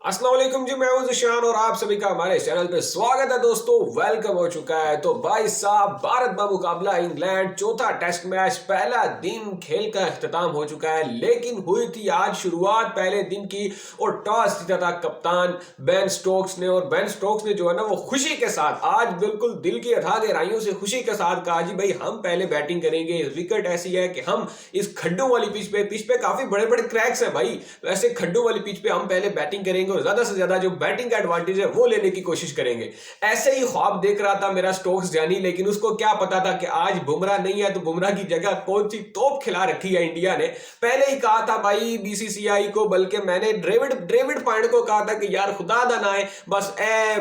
अस्सलाम वालेकुम जी, मैं हूं ज़िशान और आप सभी का हमारे चैनल पे स्वागत है। दोस्तों वेलकम हो चुका है। तो भाई साहब, भारत का मुकाबला इंग्लैंड, चौथा टेस्ट मैच, पहला दिन खेल का अख्ताम हो चुका है। लेकिन हुई थी आज शुरुआत पहले दिन की और टॉस जीता था कप्तान बेन स्टोक्स ने। और बेन स्टोक्स ने जो है ना वो खुशी के साथ आज बिल्कुल दिल की अथाह गहराइयों से खुशी के साथ कहा जी भाई हम पहले बैटिंग करेंगे। विकेट ऐसी है कि हम इस खड्डों वाली पिच पे काफी बड़े बड़े क्रैक्स है भाई, वैसे खड्डों वाली पिच पे हम पहले बैटिंग करेंगे और ज्यादा से ज्यादा जो बैटिंग का एडवांटेज है वो लेने की कोशिश करेंगे। ऐसे ही ख्वाब देख रहा था मेरा स्टोक्स जानी, लेकिन उसको क्या पता था कि आज बुमराह नहीं है तो बुमराह की जगह कौन सी तोप खिला रखी है इंडिया ने। पहले ही कहा था भाई बीसीसीआई को, बल्कि मैंने ड्रेविड पांड को कहा था कि यार खुदा दा ना है बस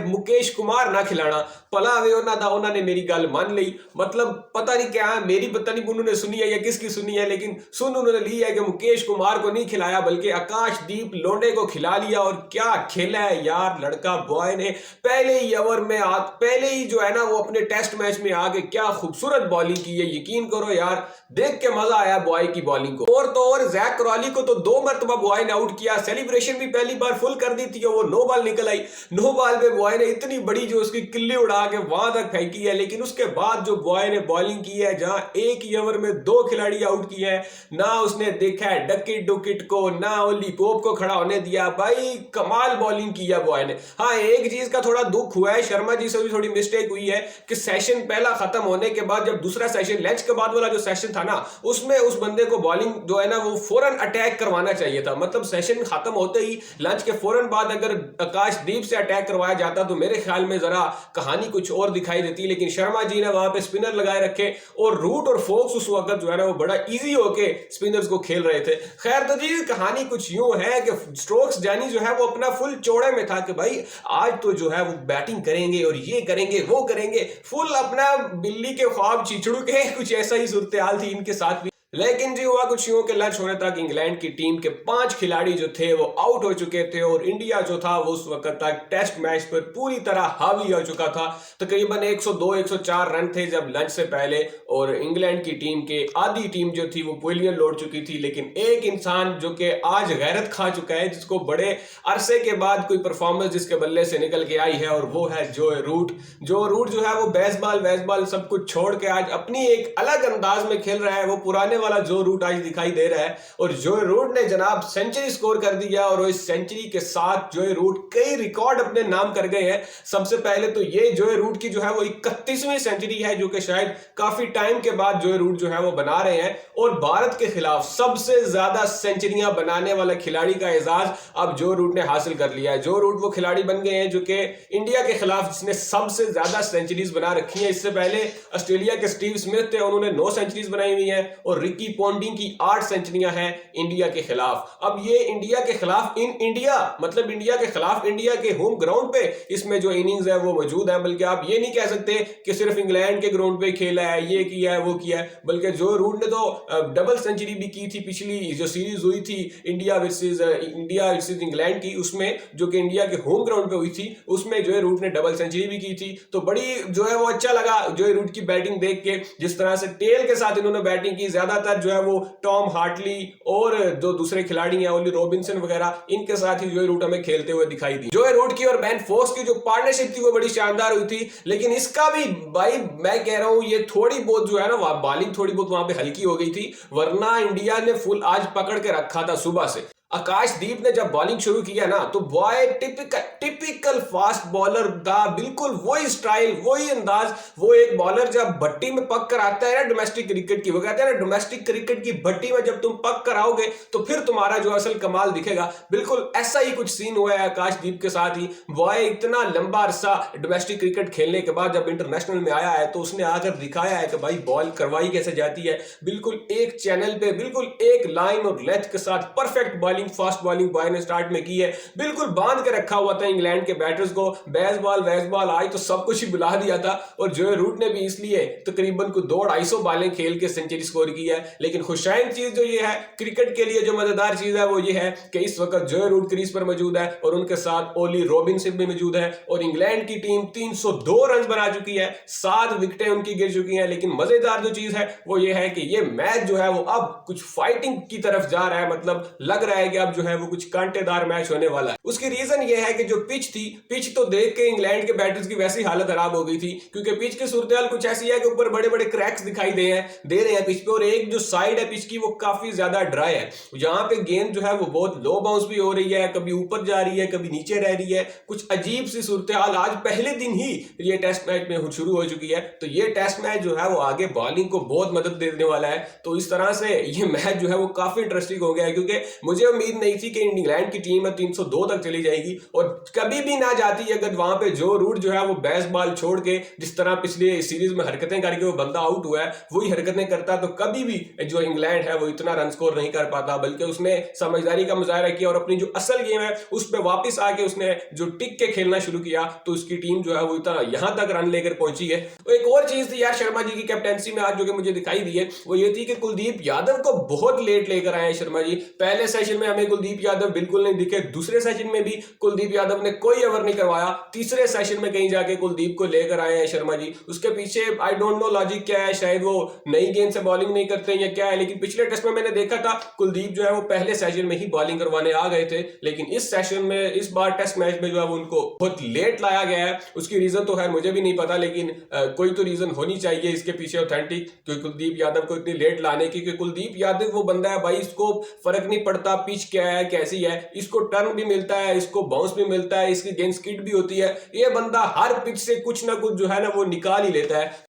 मुकेश कुमार ना खिलाना भला वे होना था। उन्होंने मेरी गल मान ली, मतलब पता नहीं क्या मेरी पता नहीं उन्होंने सुनी है या किसकी सुनी है, लेकिन सुन उन्होंने ली है कि मुकेश कुमार को नहीं खिलाया बल्कि आकाशदीप लोंडे को खिला लिया। और क्या खेला है यार लड़का, बॉय ने पहले ही ओवर में पहले ही जो है ना वो अपने टेस्ट मैच में आके क्या खूबसूरत बॉलिंग की है। यकीन करो यार, देख के मजा आया बॉय की बॉलिंग को। और तो और जैक क्रॉली को तो 2 मरतबा बॉय ने आउट किया, सेलिब्रेशन भी पहली बार फुल कर दी थी, वो 9 बॉल निकल आई। 9 बॉल पे बॉय ने इतनी बड़ी जो उसकी किल्ली उड़ा के वहां तक फेंकी है। लेकिन उसके बाद जो बॉय ने बॉलिंग की है, जहां एक ही ओवर में 2 खिलाड़ी आउट किए हैं, ना उसने देखा है डकिट डुकिट को, ना ओली पोप को खड़ा होने दिया। भाई कमाल बॉलिंग की है बॉय ने। हाँ, एक चीज का थोड़ा दुख हुआ है, शर्मा जी से भी थोड़ी मिस्टेक हुई है कि सेशन पहला खत्म होने के बाद जब दूसरा सेशन लंच के बाद वाला जो सेशन था ना, उसमें उस बंदे को बॉलिंग जो है ना वो फौरन अटैक करवाना चाहिए था। मतलब सेशन खत्म होते ही लंच के फौरन बाद अगर आकाशदीप से अटैक करवाया जाता तो मेरे ख्याल में जरा कहानी कुछ और दिखाई देती। लेकिन शर्मा जी ने वहां पे स्पिनर लगाए रखे और रूट और फोक्स उस वक्त जो है ना वो बड़ा इजी होके स्पिनर्स को खेल रहे थे। खैर तो जी कहानी कुछ यूं है कि स्टोक्स जानी जो है वो अपना फुल चौड़े में था कि भाई आज तो जो है वो बैटिंग करेंगे और ये करेंगे वो करेंगे, फुल अपना बिल्ली के ख्वाब चिचड़ू के कुछ ऐसा ही सूरत हाल थी इनके साथ भी। लेकिन जी हुआ कुछ यूं के लंच होने तक इंग्लैंड की टीम के 5 खिलाड़ी जो थे वो आउट हो चुके थे और इंडिया जो था वो उस वक्त तक टेस्ट मैच पर पूरी तरह हावी हो चुका था। तकरीबन 102-104 रन थे जब लंच से पहले, और इंग्लैंड की टीम के आधी टीम जो थी वो पवेलियन लौट चुकी थी। लेकिन एक इंसान जो कि आज गैरत खा चुका है, जिसको बड़े अरसे के बाद कोई परफॉर्मेंस जिसके बल्ले से निकल के आई है, और वो है जोए रूट। जो रूट जो है वो बेसबॉल सब कुछ छोड़ के आज अपनी एक अलग अंदाज में खेल रहा है। वो पुराने वाला जो रूट आज दिखाई दे रहा है, और जो रूट ने जनाब सेंचुरी स्कोर कर दिया और इस सेंचुरी के साथ जो रूट कई रिकॉर्ड अपने नाम कर गए हैं। सबसे पहले तो ये जो रूट की जो है वो 31वीं सेंचुरी है, जो कि शायद काफी टाइम के बाद जो रूट जो है वो बना रहे हैं। और भारत के खिलाफ सबसे ज्यादा सेंचुरियां बनाने वाला खिलाड़ी का एजाज अब जो रूट ने हासिल कर लिया है। जो रूट वो खिलाड़ी बन गए हैं जो कि इंडिया के खिलाफ जिसने सबसे ज्यादा सेंचुरीज बना रखी है। इससे पहले ऑस्ट्रेलिया के स्टीव स्मिथ थे, उन्होंने 9 सेंचुरीज बनाई हुई है, और रिकी पॉन्टिंग की 8 सेंचुरियां हैं इंडिया के खिलाफ। अब ये इंडिया के खिलाफ इन इंडिया मतलब इंडिया के खिलाफ इंडिया के होम ग्राउंड पे इसमें जो इनिंग्स है वो मौजूद है। बल्कि आप ये नहीं कह सकते कि सिर्फ इंग्लैंड के ग्राउंड पे खेला है, ये किया है वो किया है, बल्कि जो रूट ने तो डबल सेंचुरी भी की थी पिछली जो सीरीज हुई थी इंडिया वर्सेस इंग्लैंड की, उसमें जो कि इंडिया के होम ग्राउंड पे हुई थी, उसमें जो है रूट ने डबल सेंचुरी भी की थी। तो बड़ी जो है वो अच्छा लगा जो है रूट की बैटिंग देख के, जिस तरह से टेल के साथ इन्होंने बैटिंग की। ज्यादातर जो है वो टॉम हार्टली और जो दूसरे खिलाड़ी हैं ओली रॉबिन्सन वगैरह, इनके साथ ही जो है रूट हमें खेलते हुए दिखाई दी। जो है रूट की और बेन फोक्स की जो पार्टनरशिप थी वो बड़ी शानदार हुई थी। लेकिन इसका भी भाई मैं कह रहा हूं ये थोड़ी बहुत जो है ना बॉलिंग थोड़ी बहुत वहां पे हल्की हो गई थी, वरना इंडिया ने फुल आज पकड़ के रखा था सुबह से। आकाशदीप ने जब बॉलिंग शुरू किया ना तो बॉय टिपिकल फास्ट बॉलर था, बिल्कुल वही स्टाइल वही अंदाज। वो एक बॉलर जब भट्टी में पक कर आता है ना डोमेस्टिक क्रिकेट की, वो कहते हैं ना डोमेस्टिक क्रिकेट की भट्टी में जब तुम पक कर आओगे तो फिर तुम्हारा जो असल कमाल दिखेगा। बिल्कुल ऐसा ही कुछ सीन हुआ है आकाशदीप के साथ ही। बॉय इतना लंबा अरसा डोमेस्टिक क्रिकेट खेलने के बाद जब इंटरनेशनल में आया है तो उसने आकर दिखाया है कि भाई बॉल करवाई कैसे जाती है। बिल्कुल एक चैनल पे बिल्कुल एक लाइन और लेंथ के साथ perfect bowling fast bowling boy ने स्टार्ट में की है। बिल्कुल बांध के रखा हुआ था इंग्लैंड के बैटर्स को। बेसबॉल आज तो सब कुछ ही बुला दिया था। और जो रूट ने भी इसलिए तकरीबन को 250 बॉलें खेल के सेंचुरी स्कोर की है। लेकिन खुशाइन चीज जो ये है क्रिकेट के लिए जो मजेदार चीज है वो ये है कि इस वक्त जो रूट क्रीज पर मौजूद है और उनके साथ ओली रॉबिन्सन भी मौजूद है। और इंग्लैंड की टीम 302 रन बना चुकी है, 7 विकेटें उनकी गिर चुकी हैं। लेकिन मजेदार जो चीज है वो ये है कि ये मैच जो है वो अब कुछ फाइटिंग की तरफ जा रहा है। मतलब लग रहा है कि अब जो है वो कुछ कांटेदार मैच होने वाला है। उसकी रीजन ये है कि जो पिच तो देख के इंग्लैंड के बैटर्स की वैसी हालत खराब हो गई थी, क्योंकि पिच की सूरत कुछ ऐसी है कि ऊपर बड़े बड़े क्रैक्स दिखाई दे रहे हैं पिच पे, और एक जो साइड है पिच की वो काफी ज्यादा ड्राई है। जहां पे गेंद जो है वो बहुत लो बाउंस भी हो रही है, कभी ऊपर जा रही है कभी नीचे रह रही है, कुछ अजीब सी सूरत हाल आज पहले दिन ही ये टेस्ट मैच में शुरू हो चुकी है। तो ये टेस्ट मैच जो है वो आगे बॉलिंग को बहुत मदद देने वाला है। तो इस तरह से ये मैच जो है वो काफी इंटरेस्टिंग हो गया है, क्योंकि मुझे उम्मीद नहीं थी कि इंग्लैंड की टीम 302 तक चली जाएगी, और कभी भी ना जाती अगर वहां पे जो रूट जो है वो बेस बॉल छोड़ के जिस तरह पिछले सीरीज में हरकतें करके वो बंदा आउट हुआ है वही हरकतें करता, तो कभी भी जो इंग्लैंड है वो इतना रन स्कोर नहीं कर पाता, बल्कि उसने समझदारी का मुजाहरा किया और अपनी जो असल गेम है उस पर वापस आके उसने जो टिक के खेलना शुरू किया, तो उसकी टीम जो है वो इतना यहां तक रन लेकर पहुंची है। तो एक और चीज थी यार शर्मा जी की कैप्टेंसी में आज जो कि मुझे दिखाई दी है, वो ये थी कि कुलदीप यादव को बहुत लेट लेकर आए हैं शर्मा जी। पहले सेशन में हमें कुलदीप यादव बिल्कुल नहीं दिखे, दूसरे सेशन में भी कुलदीप यादव ने कोई ओवर नहीं करवाया, तीसरे सेशन में कहीं जाके कुलदीप को लेकर आए हैं शर्मा जी। उसके पीछे आई डोंट नो लॉजिक क्या है, शायद वो नई गेंद से बॉलिंग नहीं करते या क्या है, लेकिन पिछले टेस्ट में मैंने देखा था कुलदीप जो है वो पहले सेशन में ही बॉलिंग करवाने आ गए थे, लेकिन इस सेशन में इस बार टेस्ट मैच में जो है वो उनको बहुत लेट लाया गया है। उसकी रीजन तो है मुझे भी नहीं पता, लेकिन कोई तो रीजन होनी चाहिए इसके पीछे ऑथेंटिक, क्योंकि कुलदीप यादव को इतनी लेट लाने की। क्योंकि कुलदीप यादव वो बंदा है भाई, इसको फर्क नहीं पड़ता पिच क्या है कैसी है, इसको टर्न भी मिलता है, इसको बाउंस भी मिलता है, इसकी गेंद स्किड भी होती है, ये बंदा हर पिच से कुछ ना कुछ जो है ना वो निकाल ही लेता है।